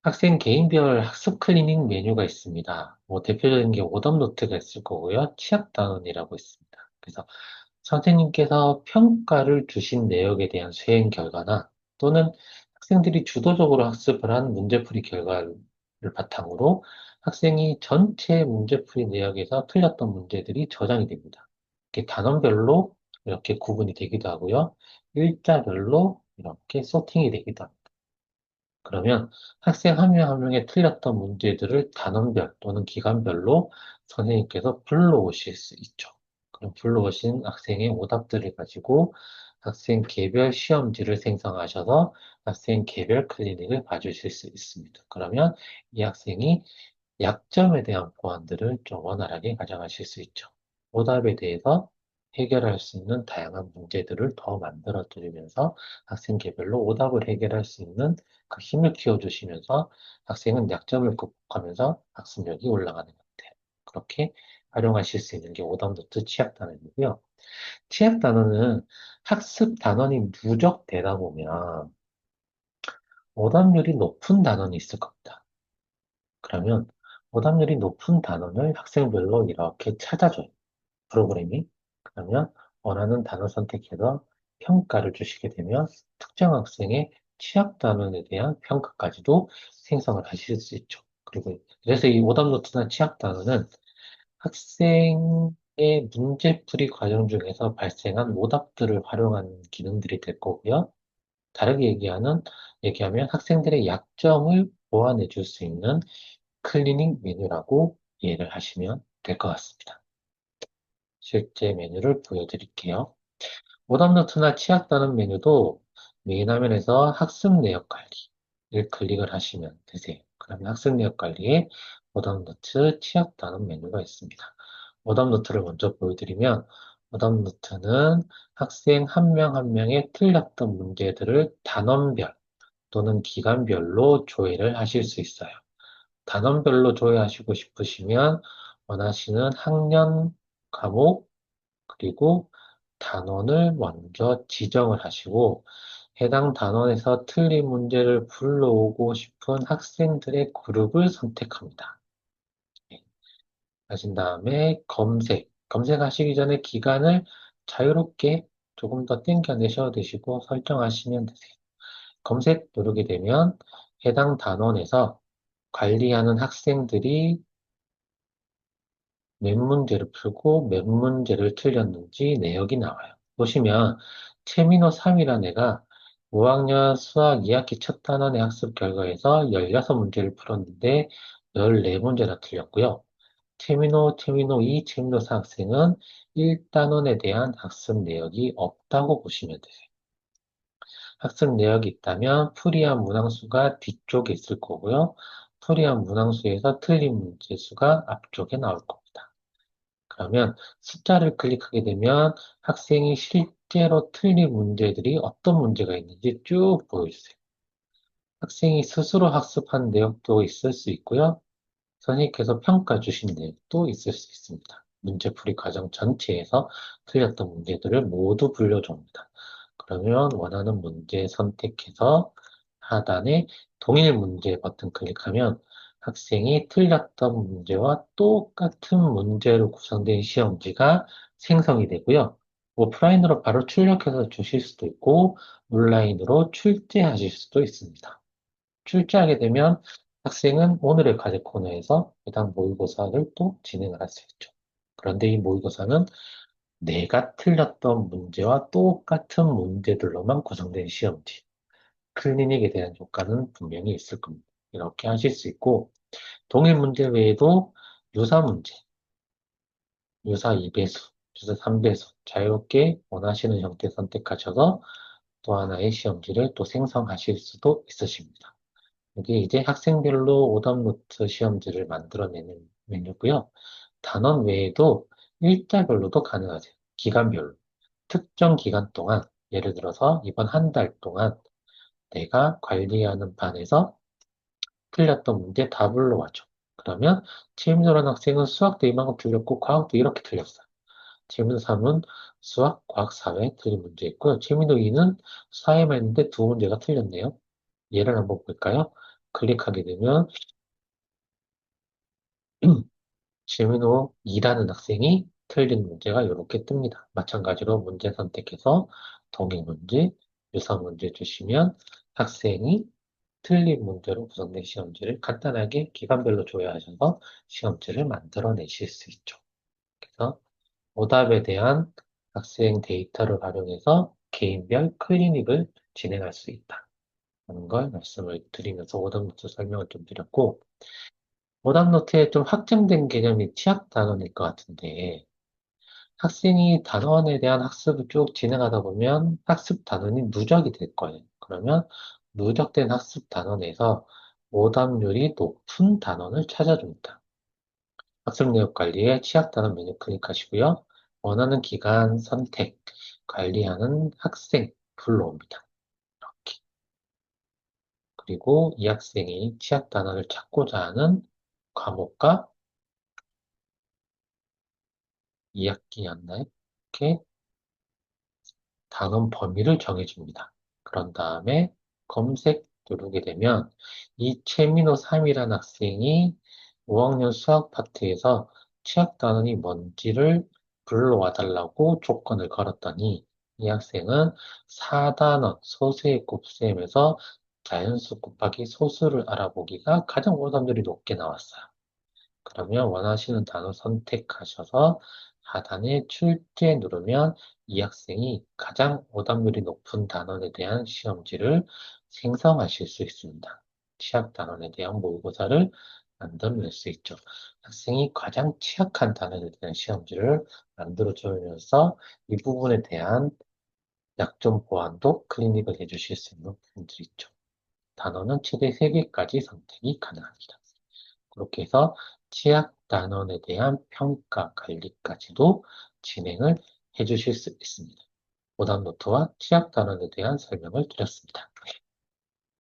학생 개인별 학습 클리닝 메뉴가 있습니다. 대표적인 게 오답노트가 있을 거고요. 치약단원이라고 있습니다. 그래서 선생님께서 평가를 주신 내역에 대한 수행 결과나 또는 학생들이 주도적으로 학습을 한 문제풀이 결과를 바탕으로 학생이 전체 문제풀이 내역에서 틀렸던 문제들이 저장이 됩니다. 이렇게 단원별로 이렇게 구분이 되기도 하고요. 일자별로 이렇게 소팅이 되기도 합니다. 그러면 학생 한 명 한 명의 틀렸던 문제들을 단원별 또는 기간별로 선생님께서 불러오실 수 있죠. 그럼 불러오신 학생의 오답들을 가지고 학생 개별 시험지를 생성하셔서 학생 개별 클리닉을 봐주실 수 있습니다. 그러면 이 학생이 약점에 대한 보완들을 좀 원활하게 가져가실 수 있죠. 오답에 대해서 해결할 수 있는 다양한 문제들을 더 만들어 드리면서 학생 개별로 오답을 해결할 수 있는 그 힘을 키워주시면서 학생은 약점을 극복하면서 학습력이 올라가는 것 같아요. 그렇게 활용하실 수 있는 게 오답노트 취약 단원이고요. 취약 단원은 학습 단원이 누적되다 보면 오답률이 높은 단원이 있을 겁니다. 그러면 오답률이 높은 단원을 학생별로 이렇게 찾아줘요. 프로그램이. 그러면 원하는 단어 선택해서 평가를 주시게 되면 특정 학생의 취약 단원에 대한 평가까지도 생성을 하실 수 있죠. 그리고 그래서 이 오답노트나 취약 단원은 학생의 문제풀이 과정 중에서 발생한 오답들을 활용하는 기능들이 될 거고요. 다르게 얘기하면 학생들의 약점을 보완해 줄 수 있는 클리닝 메뉴라고 이해를 하시면 될 것 같습니다. 실제 메뉴를 보여드릴게요. 오답노트나 치약다는 메뉴도 메인 화면에서 학습 내역 관리를 클릭을 하시면 되세요. 그러면 학습 내역 관리에 오답노트 치약다는 메뉴가 있습니다. 오답노트를 먼저 보여드리면 오답노트는 학생 한 명 한 명의 틀렸던 문제들을 단원별 또는 기간별로 조회를 하실 수 있어요. 단원별로 조회하시고 싶으시면 원하시는 학년, 과목, 그리고 단원을 먼저 지정을 하시고 해당 단원에서 틀린 문제를 불러오고 싶은 학생들의 그룹을 선택합니다. 네. 하신 다음에 검색하시기 전에 기간을 자유롭게 조금 더 땡겨내셔도 되시고 설정하시면 되세요. 검색 누르게 되면 해당 단원에서 관리하는 학생들이 몇 문제를 풀고 몇 문제를 틀렸는지 내역이 나와요. 보시면 최민호 3이라는 애가 5학년 수학 2학기 첫 단원의 학습 결과에서 16문제를 풀었는데 14문제나 틀렸고요. 최민호 2, 최민호 4 학생은 1단원에 대한 학습 내역이 없다고 보시면 되세요. 학습 내역이 있다면 풀이한 문항수가 뒤쪽에 있을 거고요. 풀이한 문항수에서 틀린 문제 수가 앞쪽에 나올 겁니다. 그러면 숫자를 클릭하게 되면 학생이 실제로 틀린 문제들이 어떤 문제가 있는지 쭉 보여주세요. 학생이 스스로 학습한 내역도 있을 수 있고요. 선생님께서 평가 주신 내역도 있을 수 있습니다. 문제풀이 과정 전체에서 틀렸던 문제들을 모두 불러줍니다. 그러면 원하는 문제 선택해서 하단에 동일 문제 버튼 클릭하면 학생이 틀렸던 문제와 똑같은 문제로 구성된 시험지가 생성이 되고요. 오프라인으로 바로 출력해서 주실 수도 있고 온라인으로 출제하실 수도 있습니다. 출제하게 되면 학생은 오늘의 과제 코너에서 해당 모의고사를 또 진행을 할 수 있죠. 그런데 이 모의고사는 내가 틀렸던 문제와 똑같은 문제들로만 구성된 시험지. 클리닉에 대한 효과는 분명히 있을 겁니다. 이렇게 하실 수 있고, 동일 문제 외에도 유사 문제, 유사 2배수, 유사 3배수, 자유롭게 원하시는 형태 선택하셔서 또 하나의 시험지를 또 생성하실 수도 있으십니다. 이게 이제 학생별로 오답노트 시험지를 만들어내는 메뉴고요. 단원 외에도 일자별로도 가능하세요. 기간별로. 특정 기간 동안, 예를 들어서 이번 한 달 동안 내가 관리하는 반에서 틀렸던 문제 다 불러와줘. 그러면 최민호라는 학생은 수학도 이만큼 틀렸고 과학도 이렇게 틀렸어요. 최민호 3은 수학, 과학, 사회 틀린 문제 있고요. 최민호 2는 사회만 있는데 두 문제가 틀렸네요. 예를 한번 볼까요? 클릭하게 되면 질문호 2라는 학생이 틀린 문제가 이렇게 뜹니다. 마찬가지로 문제 선택해서 동일 문제, 유사 문제 주시면 학생이 틀린 문제로 구성된 시험지를 간단하게 기간별로 조회하셔서 시험지를 만들어내실 수 있죠. 그래서 오답에 대한 학생 데이터를 활용해서 개인별 클리닉을 진행할 수 있다. 하는 걸 말씀을 드리면서 오답노트 설명을 좀 드렸고, 오답노트에 좀 확장된 개념이 취약 단원일 것 같은데, 학생이 단원에 대한 학습을 쭉 진행하다 보면 학습 단원이 누적이 될 거예요. 그러면 누적된 학습 단원에서 오답률이 높은 단원을 찾아줍니다. 학습 내역 관리에 취약 단원 메뉴 클릭하시고요. 원하는 기간 선택, 관리하는 학생 불러옵니다. 이렇게. 그리고 이 학생이 취약 단원을 찾고자 하는 과목과 2학기였나요? 이렇게 단원 범위를 정해줍니다. 그런 다음에 검색 누르게 되면 이 최민호 3이라는 학생이 5학년 수학 파트에서 취약 단원이 뭔지를 불러와 달라고 조건을 걸었더니 이 학생은 4단원 소수의 곱셈에서 자연수 곱하기 소수를 알아보기가 가장 오답률이 높게 나왔어요. 그러면 원하시는 단어 선택하셔서 하단에 출제 누르면 이 학생이 가장 오답률이 높은 단원에 대한 시험지를 생성하실 수 있습니다. 취약 단원에 대한 모의고사를 만들어낼 수 있죠. 학생이 가장 취약한 단원에 대한 시험지를 만들어 주면서 이 부분에 대한 약점 보완도 클리닉을 해주실 수 있는 부분들이 있죠. 단어는 최대 3개까지 선택이 가능합니다. 그렇게 해서 취약 단원에 대한 평가 관리까지도 진행을 해 주실 수 있습니다. 오답노트와 취약 단원에 대한 설명을 드렸습니다.